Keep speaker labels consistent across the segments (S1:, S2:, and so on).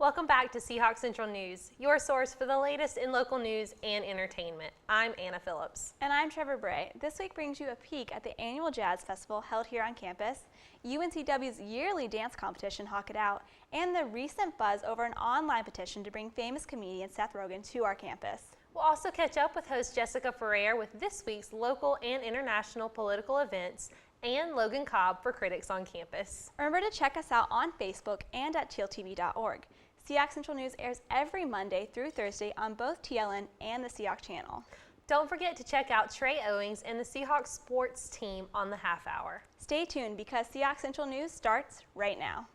S1: Welcome back to Seahawk Central News, your source for the latest in local news and entertainment. I'm Anna Phillips.
S2: And I'm Trevor Bray. This week brings you a peek at the annual Jazz Festival held here on campus, UNCW's yearly dance competition, Hawk It Out, and the recent buzz over an online petition to bring famous comedian Seth Rogen to our campus.
S1: We'll also catch up with host Jessica Ferrer with this week's local and international political events and Logan Cobb for Critics on Campus.
S2: Remember to check us out on Facebook and at tealtv.org. Seahawk Central News airs every Monday through Thursday on both TLN and the Seahawk channel.
S1: Don't forget to check out Trey Owings and the Seahawks sports team on the half hour.
S2: Stay tuned because Seahawk Central News starts right now.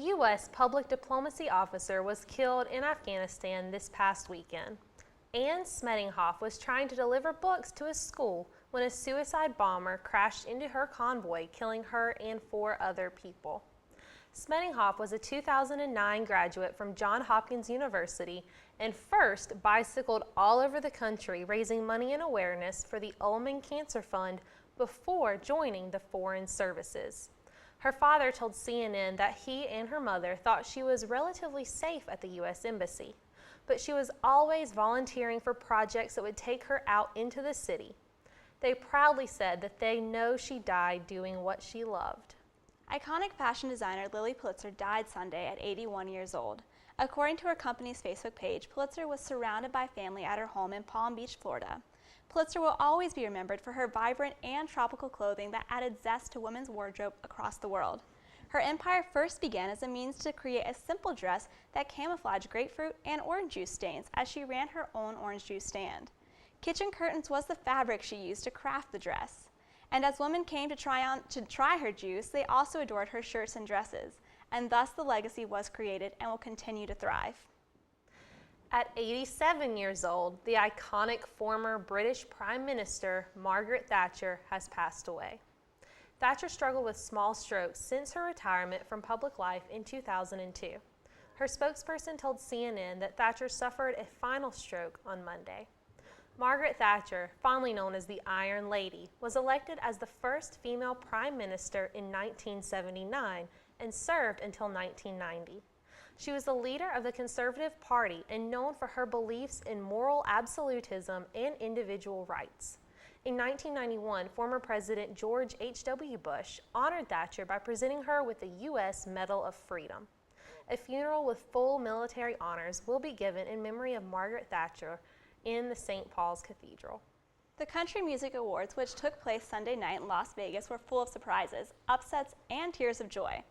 S1: U.S. public diplomacy officer was killed in Afghanistan this past weekend. Ann Smedinghoff was trying to deliver books to a school when a suicide bomber crashed into her convoy, killing her and 4 other people. Smedinghoff was a 2009 graduate from Johns Hopkins University and first bicycled all over the country raising money and awareness for the Ullman Cancer Fund before joining the Foreign Services. Her father told CNN that he and her mother thought she was relatively safe at the U.S. Embassy, but she was always volunteering for projects that would take her out into the city. They proudly said that they know she died doing what she loved.
S2: Iconic fashion designer Lilly Pulitzer died Sunday at 81 years old. According to her company's Facebook page, Pulitzer was surrounded by family at her home in Palm Beach, Florida. Pulitzer will always be remembered for her vibrant and tropical clothing that added zest to women's wardrobe across the world. Her empire first began as a means to create a simple dress that camouflaged grapefruit and orange juice stains as she ran her own orange juice stand. Kitchen curtains was the fabric she used to craft the dress. And as women came to try her juice, they also adored her shirts and dresses. And thus the legacy was created and will continue to thrive.
S1: At 87 years old, the iconic former British Prime Minister Margaret Thatcher has passed away. Thatcher struggled with small strokes since her retirement from public life in 2002. Her spokesperson told CNN that Thatcher suffered a final stroke on Monday. Margaret Thatcher, fondly known as the Iron Lady, was elected as the first female prime minister in 1979 and served until 1990. She was the leader of the Conservative Party and known for her beliefs in moral absolutism and individual rights. In 1991, former President George H.W. Bush honored Thatcher by presenting her with the U.S. Medal of Freedom. A funeral with full military honors will be given in memory of Margaret Thatcher in the St. Paul's Cathedral.
S2: The Country Music Awards, which took place Sunday night in Las Vegas, were full of surprises, upsets, and tears of joy.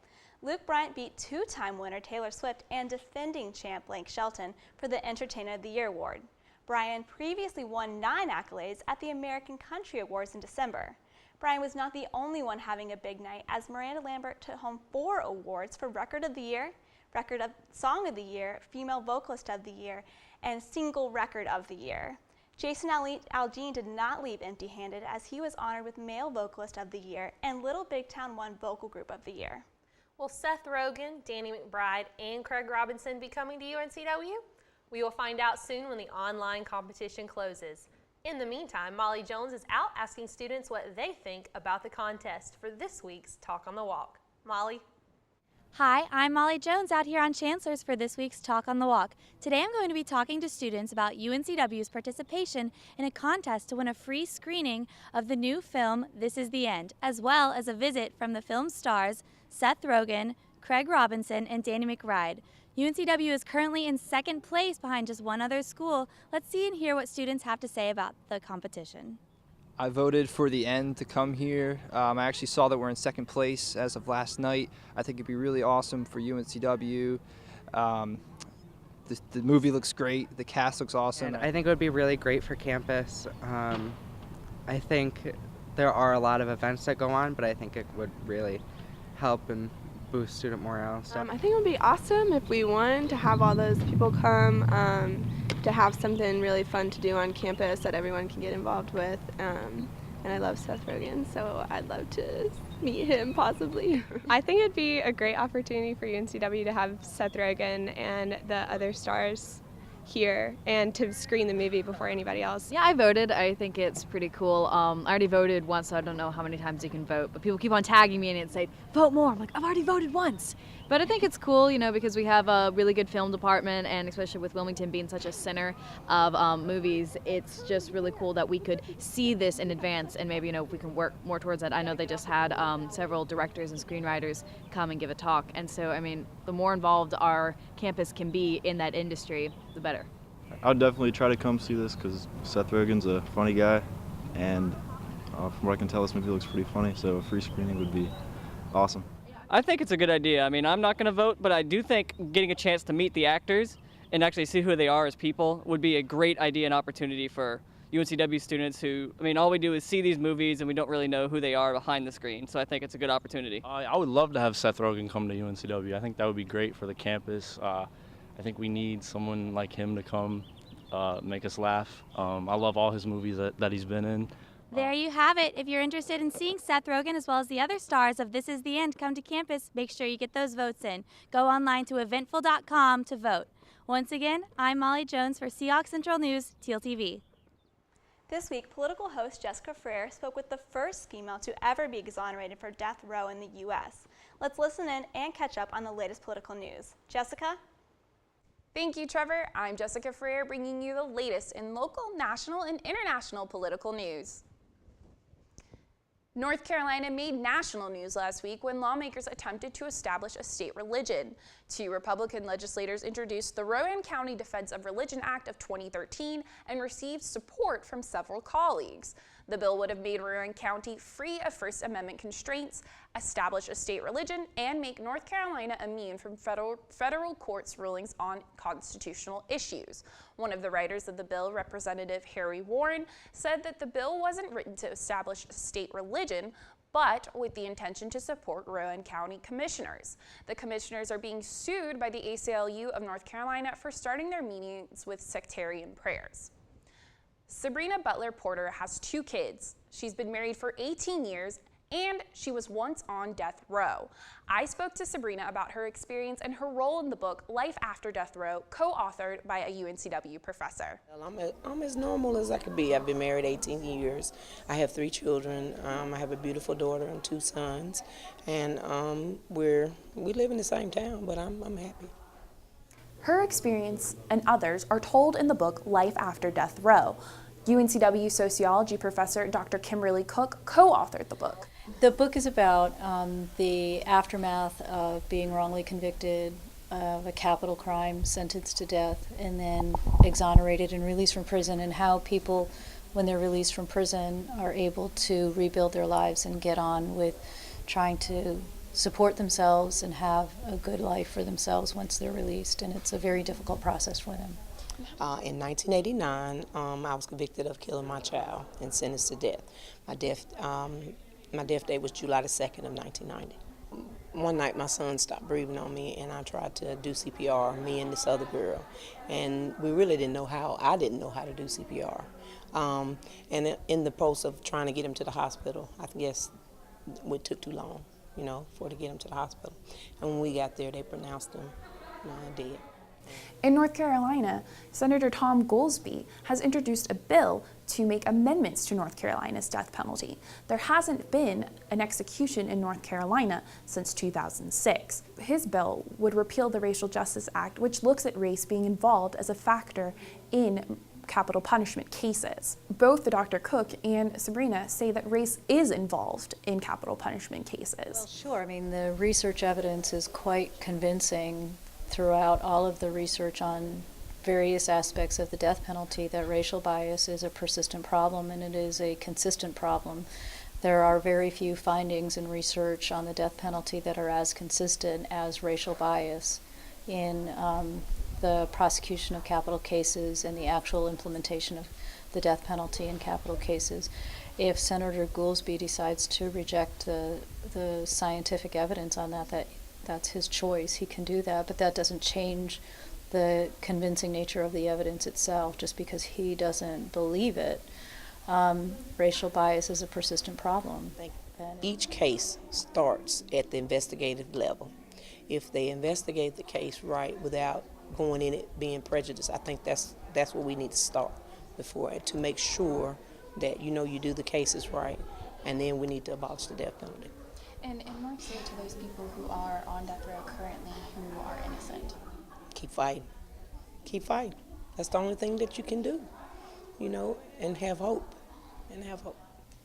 S2: Luke Bryant beat 2-time winner Taylor Swift and defending champ Blake Shelton for the Entertainer of the Year award. Bryant previously won 9 accolades at the American Country Awards in December. Bryant was not the only one having a big night, as Miranda Lambert took home 4 awards for Record of the Year, Record of Song of the Year, Female Vocalist of the Year, and Single Record of the Year. Jason Aldean did not leave empty-handed, as he was honored with Male Vocalist of the Year and Little Big Town won Vocal Group of the Year.
S1: Will Seth Rogen, Danny McBride, and Craig Robinson be coming to UNCW? We will find out soon when the online competition closes. In the meantime, Molly Jones is out asking students what they think about the contest for this week's Talk on the Walk. Molly?
S3: Hi, I'm Molly Jones out here on Chancellor's for this week's Talk on the Walk. Today I'm going to be talking to students about UNCW's participation in a contest to win a free screening of the new film This Is the End, as well as a visit from the film stars Seth Rogen, Craig Robinson, and Danny McBride. UNCW is currently in 2nd place behind just one other school. Let's see and hear what students have to say about the competition.
S4: I voted for the end to come here. I actually saw that we're in 2nd place as of last night. I think it'd be really awesome for UNCW. The movie looks great. The cast looks awesome.
S5: And I think it would be really great for campus. I think there are a lot of events that go on, but I think it would really help and boost student morale and stuff.
S6: I think it would be awesome if we won, to have all those people come, to have something really fun to do on campus that everyone can get involved with. And I love Seth Rogen, so I'd love to meet him possibly. I think it'd be a great opportunity for UNCW to have Seth Rogen and the other stars here and to screen the movie before anybody else.
S7: Yeah, I voted. I think it's pretty cool. I already voted once, so I don't know how many times you can vote, but people keep on tagging me and it say, vote more. I'm like, I've already voted once. But I think it's cool, you know, because we have a really good film department, and especially with Wilmington being such a center of movies, it's just really cool that we could see this in advance, and maybe, you know, if we can work more towards that. I know they just had several directors and screenwriters come and give a talk, and so, I mean, the more involved our campus can be in that industry, the better.
S8: I'll definitely try to come see this because Seth Rogen's a funny guy, and from what I can tell, this movie looks pretty funny, so a free screening would be awesome.
S9: I think it's a good idea. I mean, I'm not going to vote, but I do think getting a chance to meet the actors and actually see who they are as people would be a great idea and opportunity for UNCW students who, I mean, all we do is see these movies and we don't really know who they are behind the screen. So I think it's a good opportunity.
S10: I would love to have Seth Rogen come to UNCW. I think that would be great for the campus. I think we need someone like him to come make us laugh. I love all his movies that he's been in.
S3: There you have it. If you're interested in seeing Seth Rogen as well as the other stars of This Is the End come to campus, make sure you get those votes in. Go online to eventful.com to vote. Once again, I'm Molly Jones for Seahawk Central News, Teal TV.
S2: This week, political host Jessica Freer spoke with the first female to ever be exonerated for death row in the U.S. Let's listen in and catch up on the latest political news. Jessica?
S11: Thank you, Trevor. I'm Jessica Freer, bringing you the latest in local, national, and international political news. North Carolina made national news last week when lawmakers attempted to establish a state religion. 2 Republican legislators introduced the Rowan County Defense of Religion Act of 2013 and received support from several colleagues. The bill would have made Rowan County free of First Amendment constraints, establish a state religion, and make North Carolina immune from federal courts' rulings on constitutional issues. One of the writers of the bill, Representative Harry Warren, said that the bill wasn't written to establish a state religion, but with the intention to support Rowan County commissioners. The commissioners are being sued by the ACLU of North Carolina for starting their meetings with sectarian prayers. Sabrina Butler Porter has 2 kids. She's been married for 18 years, and she was once on death row. I spoke to Sabrina about her experience and her role in the book Life After Death Row, co-authored by a UNCW professor.
S12: I'm as normal as I could be. I've been married 18 years. I have 3 children. I have a beautiful daughter and 2 sons, and we live in the same town, but I'm happy.
S13: Her experience and others are told in the book Life After Death Row. UNCW sociology professor Dr. Kimberly Cook co-authored the book.
S14: The book is about the aftermath of being wrongly convicted of a capital crime, sentenced to death, and then exonerated and released from prison, and how people, when they're released from prison, are able to rebuild their lives and get on with trying to support themselves and have a good life for themselves once they're released, and it's a very difficult process for them.
S12: In 1989, I was convicted of killing my child and sentenced to death. My death date was July the 2nd of 1990. One night my son stopped breathing on me, and I tried to do CPR, me and this other girl, and we really didn't know how. I didn't know how to do CPR. And in the process of trying to get him to the hospital, I guess it took too long, to get him to the hospital. And when we got there, they pronounced him dead.
S13: In North Carolina, Senator Tom Goolsbee has introduced a bill to make amendments to North Carolina's death penalty. There hasn't been an execution in North Carolina since 2006. His bill would repeal the Racial Justice Act, which looks at race being involved as a factor in capital punishment cases. Both Dr. Cook and Sabrina say that race is involved in capital punishment cases.
S14: Well, sure. I mean, the research evidence is quite convincing throughout all of the research on various aspects of the death penalty that racial bias is a persistent problem, and it is a consistent problem. There are very few findings in research on the death penalty that are as consistent as racial bias in the prosecution of capital cases and the actual implementation of the death penalty in capital cases. If Senator Goolsbee decides to reject the scientific evidence on that that's his choice. He can do that, but that doesn't change the convincing nature of the evidence itself just because he doesn't believe it. Racial bias is a persistent problem.
S12: Each case starts at the investigative level. If they investigate the case right without going in it being prejudiced, I think that's what we need to start before, to make sure that you do the cases right, and then we need to abolish the death penalty.
S13: And more so to those people who are on death row currently who are innocent.
S12: Keep fighting. Keep fighting. That's the only thing that you can do, and have hope.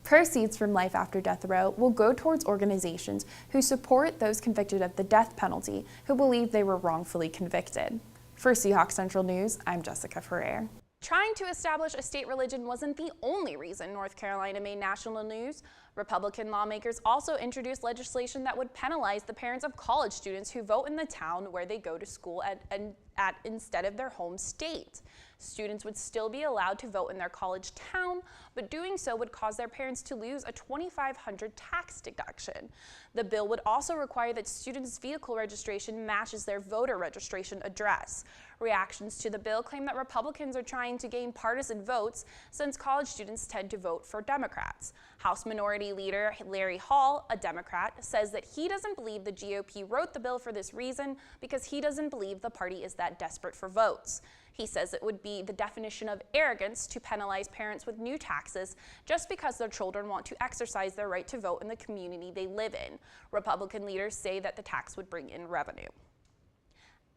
S13: Proceeds from Life After Death Row will go towards organizations who support those convicted of the death penalty who believe they were wrongfully convicted. For Seahawk Central News, I'm Jessica Ferrer.
S11: Trying to establish a state religion wasn't the only reason North Carolina made national news. Republican lawmakers also introduced legislation that would penalize the parents of college students who vote in the town where they go to school at instead of their home state. Students would still be allowed to vote in their college town, but doing so would cause their parents to lose a $2,500 tax deduction. The bill would also require that students' vehicle registration matches their voter registration address. Reactions to the bill claim that Republicans are trying to gain partisan votes since college students tend to vote for Democrats. House Minority Leader Larry Hall, a Democrat, says that he doesn't believe the GOP wrote the bill for this reason because he doesn't believe the party is that desperate for votes. He says it would be the definition of arrogance to penalize parents with new taxes just because their children want to exercise their right to vote in the community they live in. Republican leaders say that the tax would bring in revenue.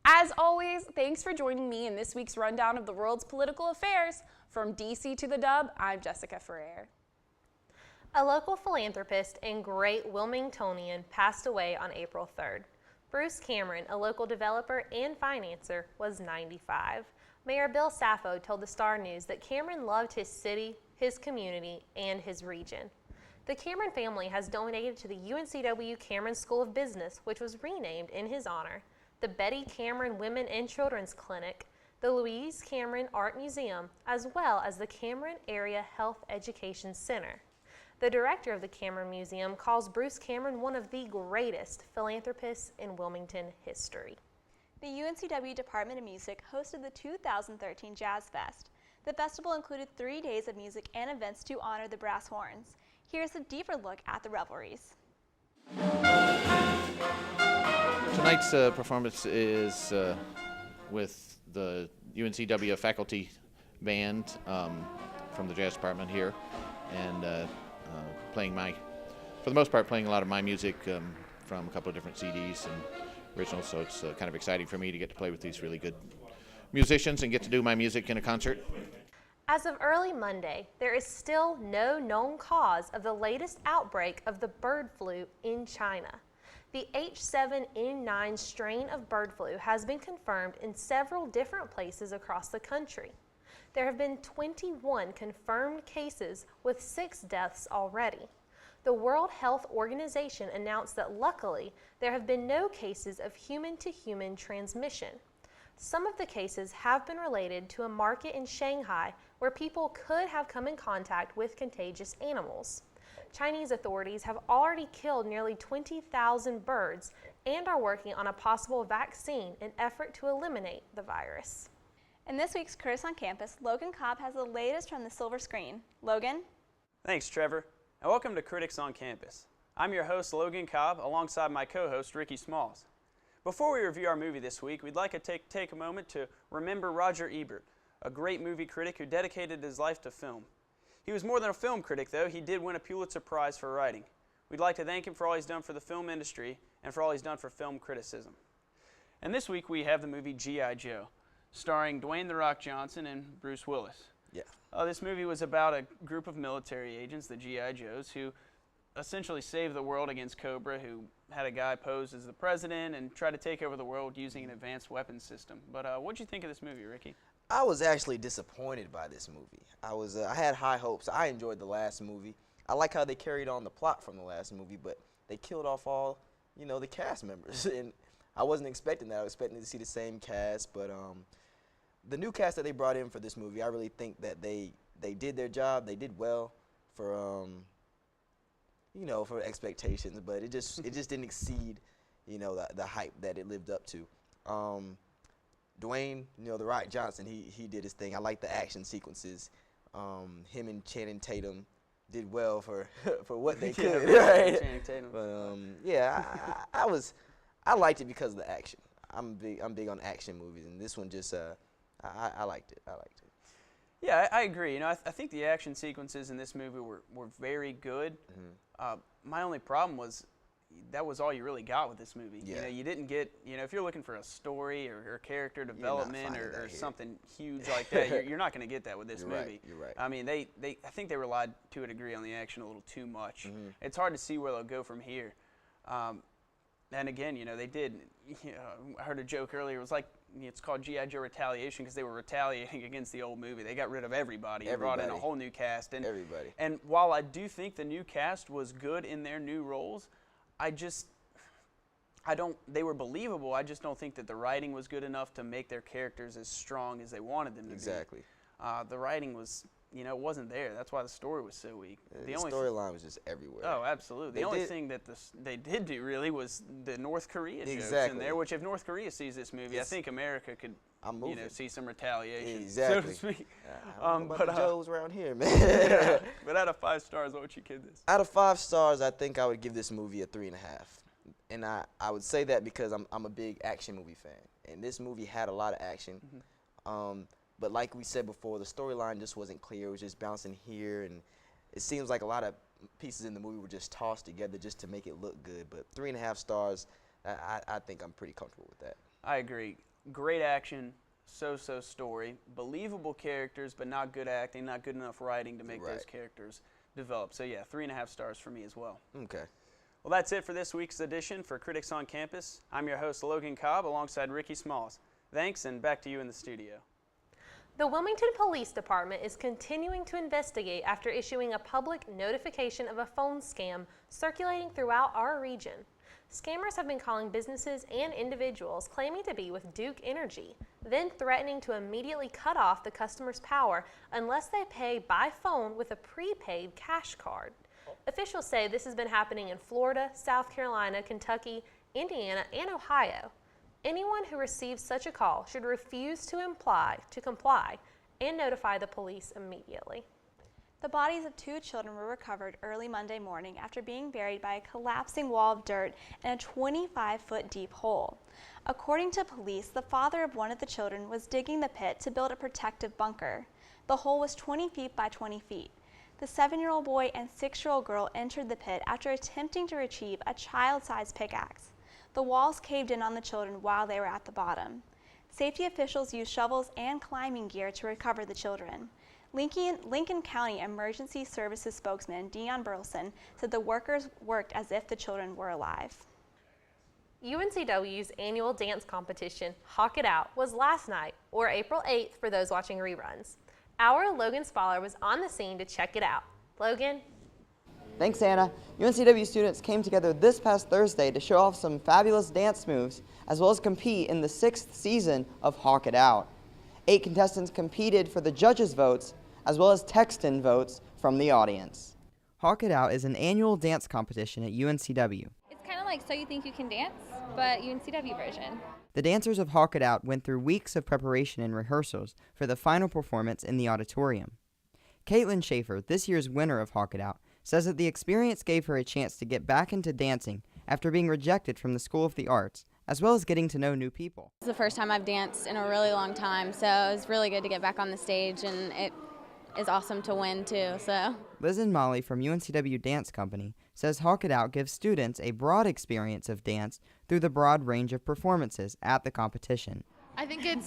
S11: As always, thanks for joining me in this week's rundown of the world's political affairs. From DC to the Dub, I'm Jessica Ferrer.
S1: A local philanthropist and great Wilmingtonian passed away on April 3rd. Bruce Cameron, a local developer and financer, was 95. Mayor Bill Saffo told the Star News that Cameron loved his city, his community, and his region. The Cameron family has donated to the UNCW Cameron School of Business, which was renamed in his honor, the Betty Cameron Women and Children's Clinic, the Louise Cameron Art Museum, as well as the Cameron Area Health Education Center. The director of the Cameron Museum calls Bruce Cameron one of the greatest philanthropists in Wilmington history.
S2: The UNCW Department of Music hosted the 2013 Jazz Fest. The festival included 3 days of music and events to honor the brass horns. Here's a deeper look at the revelries.
S15: Tonight's performance is with the UNCW faculty band from the jazz department here, and playing for the most part, playing a lot of my music from a couple of different CDs and originals, so it's kind of exciting for me to get to play with these really good musicians and get to do my music in a concert.
S1: As of early Monday, there is still no known cause of the latest outbreak of the bird flu in China. The H7N9 strain of bird flu has been confirmed in several different places across the country. There have been 21 confirmed cases with 6 deaths already. The World Health Organization announced that luckily there have been no cases of human-to-human transmission. Some of the cases have been related to a market in Shanghai where people could have come in contact with contagious animals. Chinese authorities have already killed nearly 20,000 birds and are working on a possible vaccine in effort to eliminate the virus.
S2: In this week's Critics on Campus, Logan Cobb has the latest from the silver screen. Logan?
S16: Thanks, Trevor, and welcome to Critics on Campus. I'm your host, Logan Cobb, alongside my co-host, Ricky Smalls. Before we review our movie this week, we'd like to take a moment to remember Roger Ebert, a great movie critic who dedicated his life to film. He was more than a film critic, though. He did win a Pulitzer Prize for writing. We'd like to thank him for all he's done for the film industry and for all he's done for film criticism. And this week we have the movie G.I. Joe, starring Dwayne "The Rock" Johnson and Bruce Willis.
S17: Yeah.
S16: This movie was about a group of military agents, the G.I. Joes, who essentially saved the world against Cobra, who had a guy pose as the president and try to take over the world using an advanced weapons system. But what'd you think of this movie, Ricky?
S17: I was actually disappointed by this movie. I had high hopes. I enjoyed the last movie. I like how they carried on the plot from the last movie, but they killed off all, the cast members. And I wasn't expecting that. I was expecting to see the same cast, but the new cast that they brought in for this movie, I really think that they did their job. They did well for for expectations, but it just didn't exceed, you know, the hype that it lived up to. Dwayne, you know, The Rock Johnson, he did his thing. I like the action sequences. Him and Channing Tatum did well for what they could, right?
S16: Channing Tatum.
S17: But yeah, I liked it because of the action. I'm big on action movies, and this one just I liked it.
S16: Yeah, I agree. You know, I think the action sequences in this movie were very good. My only problem was that was all you really got with this movie.
S17: Yeah.
S16: You know, you didn't get, you know, if you're looking for a story or character development or something huge like that, you're not going to get that with this movie.
S17: Right, you're right.
S16: I mean, I think they relied to a degree on the action a little too much. It's hard to see where they'll go from here. And again, you know, they did. You know, I heard a joke earlier. It was like, it's called G.I. Joe Retaliation because they were retaliating against the old movie. They got rid of everybody and brought in a whole new cast. And
S17: everybody.
S16: And while I do think the new cast was good in their new roles, they were believable. I just don't think that the writing was good enough to make their characters as strong as they wanted them to be.
S17: Exactly.
S16: The writing was, you know, it wasn't there. That's why the story was so weak.
S17: The storyline was just everywhere.
S16: Oh, absolutely. The only thing that they did do really was the North Korea jokes in there, which if North Korea sees this movie, I think America could, you know, see some retaliation, so to speak.
S17: But the Joes around here, man.
S16: Yeah. But out of 5 stars, what would you give this?
S17: Out of 5 stars, I think I would give this movie a 3.5. And I would say that because I'm a big action movie fan, and this movie had a lot of action. But like we said before, the storyline just wasn't clear. It was just bouncing here, and it seems like a lot of pieces in the movie were just tossed together just to make it look good. But 3.5 stars, I think I'm pretty comfortable with that.
S16: I agree. Great action, so-so story, believable characters, but not good acting, not good enough writing to make those characters develop. So yeah, 3.5 stars for me as well.
S17: Okay.
S16: Well, that's it for this week's edition for Critics on Campus. I'm your host, Logan Cobb, alongside Ricky Smalls. Thanks, and back to you in the studio.
S1: The Wilmington Police Department is continuing to investigate after issuing a public notification of a phone scam circulating throughout our region. Scammers have been calling businesses and individuals claiming to be with Duke Energy, then threatening to immediately cut off the customer's power unless they pay by phone with a prepaid cash card. Officials say this has been happening in Florida, South Carolina, Kentucky, Indiana, and Ohio. Anyone who receives such a call should refuse to comply and notify the police immediately.
S2: The bodies of 2 children were recovered early Monday morning after being buried by a collapsing wall of dirt in a 25-foot deep hole. According to police, the father of one of the children was digging the pit to build a protective bunker. The hole was 20 feet by 20 feet. The 7-year-old boy and 6-year-old girl entered the pit after attempting to retrieve a child-sized pickaxe. The walls caved in on the children while they were at the bottom. Safety officials used shovels and climbing gear to recover the children. Lincoln County Emergency Services spokesman Dion Burleson said the workers worked as if the children were alive.
S1: UNCW's annual dance competition, Hawk It Out, was last night, or April 8th for those watching reruns. Our Logan Spaller was on the scene to check it out. Logan?
S18: Thanks, Anna. UNCW students came together this past Thursday to show off some fabulous dance moves, as well as compete in the 6th season of Hawk It Out. 8 contestants competed for the judges' votes, as well as text-in votes from the audience. Hawk It Out is an annual dance competition at UNCW.
S19: It's kind of like So You Think You Can Dance, but UNCW version.
S18: The dancers of Hawk It Out went through weeks of preparation and rehearsals for the final performance in the auditorium. Caitlin Schaefer, this year's winner of Hawk It Out, says that the experience gave her a chance to get back into dancing after being rejected from the School of the Arts, as well as getting to know new people.
S20: It's the first time I've danced in a really long time, so it was really good to get back on the stage, and it is awesome to win too. So
S18: Liz and Molly from UNCW Dance Company says Hawk It Out gives students a broad experience of dance through the broad range of performances at the competition.
S21: I think it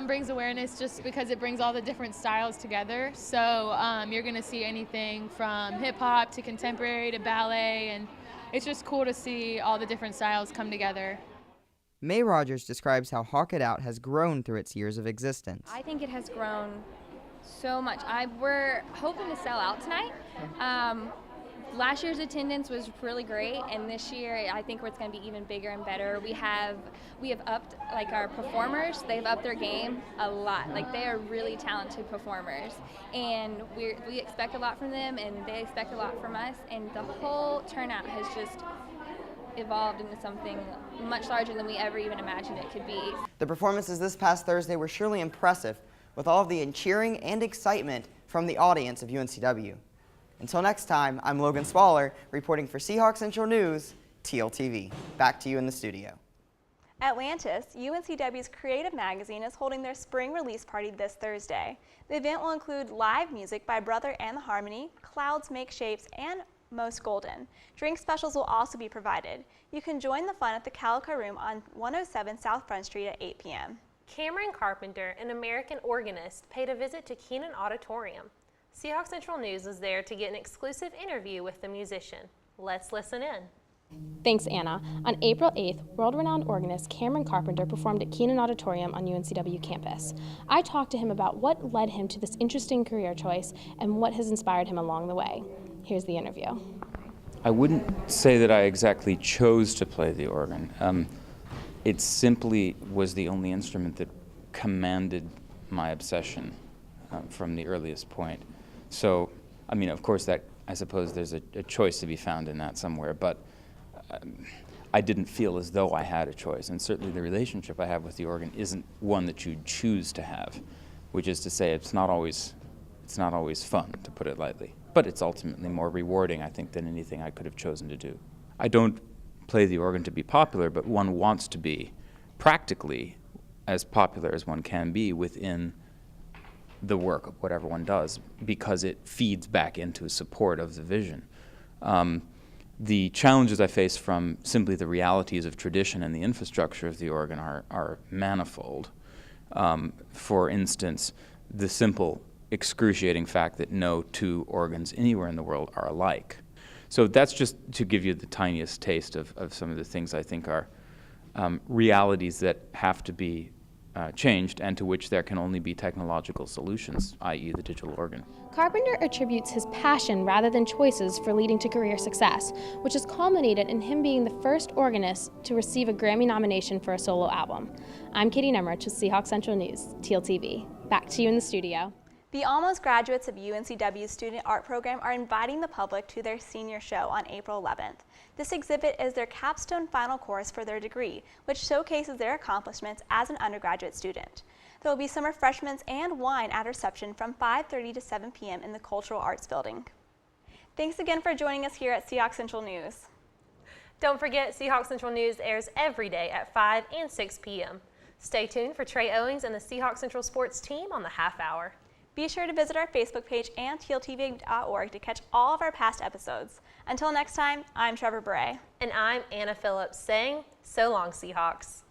S21: brings awareness just because it brings all the different styles together. So you're going to see anything from hip-hop to contemporary to ballet, and it's just cool to see all the different styles come together.
S18: May Rogers describes how Hawk It Out has grown through its years of existence.
S19: I think it has grown so much. We're hoping to sell out tonight. Last year's attendance was really great, and this year I think it's going to be even bigger and better. We have upped our performers. They've upped their game a lot. They are really talented performers, and we expect a lot from them, and they expect a lot from us. And the whole turnout has evolved into something much larger than we ever even imagined it could be.
S18: The performances this past Thursday were surely impressive, with all of the cheering and excitement from the audience of UNCW. Until next time, I'm Logan Swaller, reporting for Seahawk Central News, TLTV. Back to you in the studio.
S2: Atlantis, UNCW's creative magazine, is holding their spring release party this Thursday. The event will include live music by Brother and the Harmony, Clouds Make Shapes, and Most Golden. Drink specials will also be provided. You can join the fun at the Calico Room on 107 South Front Street at 8 p.m.
S1: Cameron Carpenter, an American organist, paid a visit to Keenan Auditorium. Seahawk Central News was there to get an exclusive interview with the musician. Let's listen in.
S4: Thanks, Anna. On April 8th, world-renowned organist Cameron Carpenter performed at Keenan Auditorium on UNCW campus. I talked to him about what led him to this interesting career choice and what has inspired him along the way. Here's the interview.
S22: I wouldn't say that I exactly chose to play the organ. It simply was the only instrument that commanded my obsession from the earliest point. So, I mean, of course, that I suppose there's a choice to be found in that somewhere, but I didn't feel as though I had a choice, and certainly the relationship I have with the organ isn't one that you choose to have, which is to say it's not always fun, to put it lightly, but it's ultimately more rewarding, I think, than anything I could have chosen to do. I don't play the organ to be popular, but one wants to be practically as popular as one can be within the work of whatever one does, because it feeds back into support of the vision. The challenges I face from simply the realities of tradition and the infrastructure of the organ are manifold. For instance, the simple, excruciating fact that no two organs anywhere in the world are alike. So that's just to give you the tiniest taste of some of the things I think are realities that have to be changed and to which there can only be technological solutions, i.e. the digital organ.
S4: Carpenter attributes his passion rather than choices for leading to career success, which has culminated in him being the first organist to receive a Grammy nomination for a solo album. I'm Katie Nemrich with Seahawk Central News, TLTV. Back to you in the studio.
S2: The almost graduates of UNCW's Student Art Program are inviting the public to their senior show on April 11th. This exhibit is their capstone final course for their degree, which showcases their accomplishments as an undergraduate student. There will be some refreshments and wine at reception from 5:30 to 7 p.m. in the Cultural Arts Building. Thanks again for joining us here at Seahawk Central News.
S1: Don't forget, Seahawk Central News airs every day at 5 and 6 p.m. Stay tuned for Trey Owings and the Seahawk Central sports team on the half hour.
S2: Be sure to visit our Facebook page and TLTV.org to catch all of our past episodes. Until next time, I'm Trevor Bray.
S1: And I'm Anna Phillips saying, so long, Seahawks.